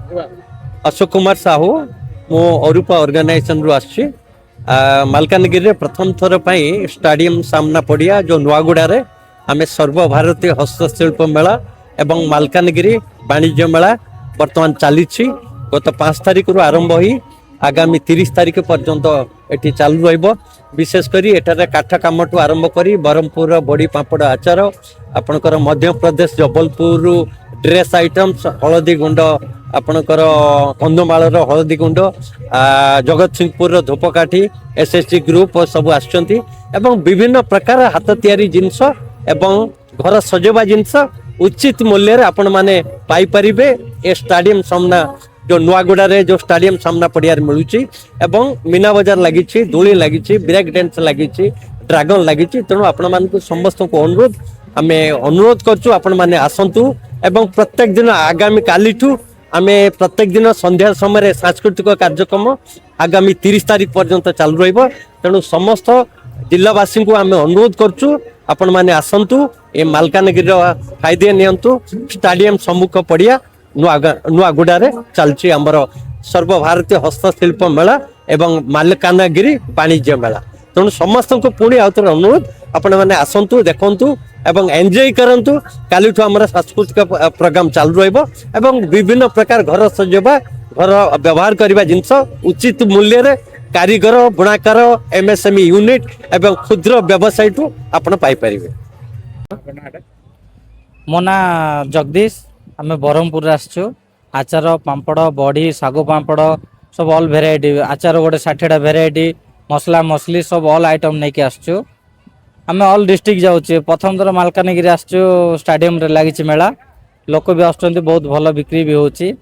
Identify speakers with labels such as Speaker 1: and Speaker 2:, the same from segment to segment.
Speaker 1: अशोक कुमार साहू मो अरूपा ऑर्गेनाइजेशन रु आछि मालकानगिरी रे प्रथम थर पई स्टेडियम सामना पड़िया जो नुआगुड़ा रे आमे सर्वभारतीय हस्तशिल्प मेला एवं मालकानगिरी वाणिज्य मेला वर्तमान चली गत 5 तारिख रु आरंभ होई आगामी 30 तारिख पर्यंत एटी चालू रहिबो। विशेषकर एठारे काठ काम आरंभ करी ब्रह्मपुर बड़ी पापड़ आचार आपणकर मध्य प्रदेश जबलपुर ड्रेस आइटम्स हलदी गुंड आपणकर कंधमाल हलदी गुंड जगत सिंहपुर धूपकाठी एसएसजी ग्रुप सब आसुचंती एवं विभिन्न प्रकार हाथ तैयारी जिनस एवं घर सजेवा जिनस उचित मूल्य रे आपण माने पाई परिबे। ए स्टेडियम सामना जो नुआगुड़ा रे जो स्टेडियम सामना पड़िया मिलूची एवं मीना बाजार लगी दोली लगी ब्रेक डांस लगी ड्रागन लगी तेणु आपण मान समस्त को अनुरोध आम अनुरोध करचु आपण माने आसंतु एवं प्रत्येक दिन आगामी कालीठू आमे प्रत्येक दिन संध्या समय सांस्कृतिक कार्यक्रम आगामी 30 तारिख पर्यंत चालू रहिबो। तेणु समस्त जिलावासी को आम अनुरोध करचु आपण माने आसंतु ए मालकानगिरी फायदे नियंतु। स्टेडियम सम्मुख पड़िया नुआगुड़ा रे चलची आमर सर्वभारतीय हस्तशिल्प मेला एवं मालकानगिरी वाणिज्य मेला। तेणु समस्त को पुणी आउथर अनुरोध आपण माने आसंतु देखंतु एवं एंजॉय करंतु। कालीठू आमर सांस्कृतिक प्रोग्राम चालू रहिबो एवं विभिन्न प्रकार घर सजेबा घर व्यवहार करबा जिंस उचित मूल्य रे कारीगर बुणाकार एमएसएमई यूनिट एवं क्षुद्र व्यवसायी ठू आपण पाई परिबे।
Speaker 2: मो ना जगदीश आम ब्रह्मपुर आसचु आचार पापड़ बड़ी सागु पापड़ सब ऑल भेराइटी आचार गोटे 60टा भेराइटी मसला मसली सब ऑल आइटम नहीं के आसचु। आम ऑल डिस्ट्रिक्ट जाऊँ प्रथम थर मालकानगिरी आसचु स्टेडियम रे लागिछि मेला लोक भी आसुचंती बहुत भल बिक्री भी होची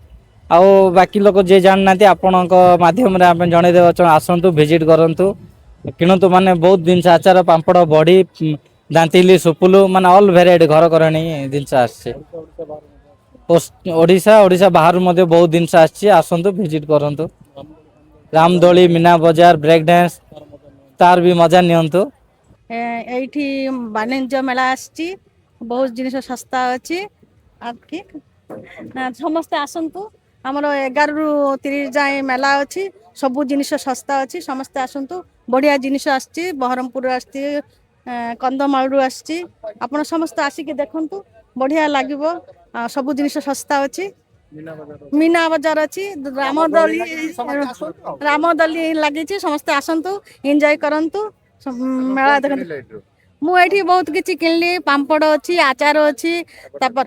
Speaker 2: आउ बाकी लोक जे जान नाती आपनक माध्यम रे आम जणे देव आसंतु विजिट करंतु किणतु माने बहुत जिनस आचार पापड़ बड़ी दांतिली सुपुलु माने ऑल भेराइटी घर करणी जिनस आछे। ओडिशा ओडिशा बाहर मध्य बहुत जिनस आछे आसंतु विजिट करंतु। रामदोली मीना बाजार ब्रेक डांस तार भी मजा नियंतु।
Speaker 3: एठी वाणिज्य मेला आछि बहुत जिनिस सस्ता अछि आपकी समस्त आसंतु हमर 11 रु 30 जाए मेला अछि सब जिनिस सस्ता अछि समस्त आसंतु बढ़िया जिनिस आछि बहरमपुर आछि कंदमाल रु आछि आपण समस्त आसिक देखंतु बढ़िया लागिबो सब जिनिस सस्ता अछि। मीना बाजार अछि रामदली लगी समस्त आसंतु एंजॉय करंतु मेला देखंतु। मु एठी बहुत किछि किनली पापड़ अछि आचार अछि तापर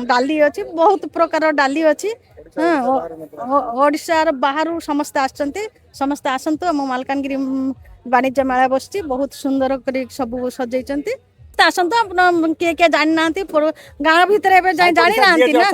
Speaker 3: डाली अछि बहुत प्रकार डाली अछि ओडिशा बाहर समस्त आछंती समस्त आसंतु हम मालकानगिरी वाणिज्य मेला बसछि बहुत सुंदर करी सब सजैचंती आसंतु आपण के जानि नांती गाँव भितर जानि नांती ना।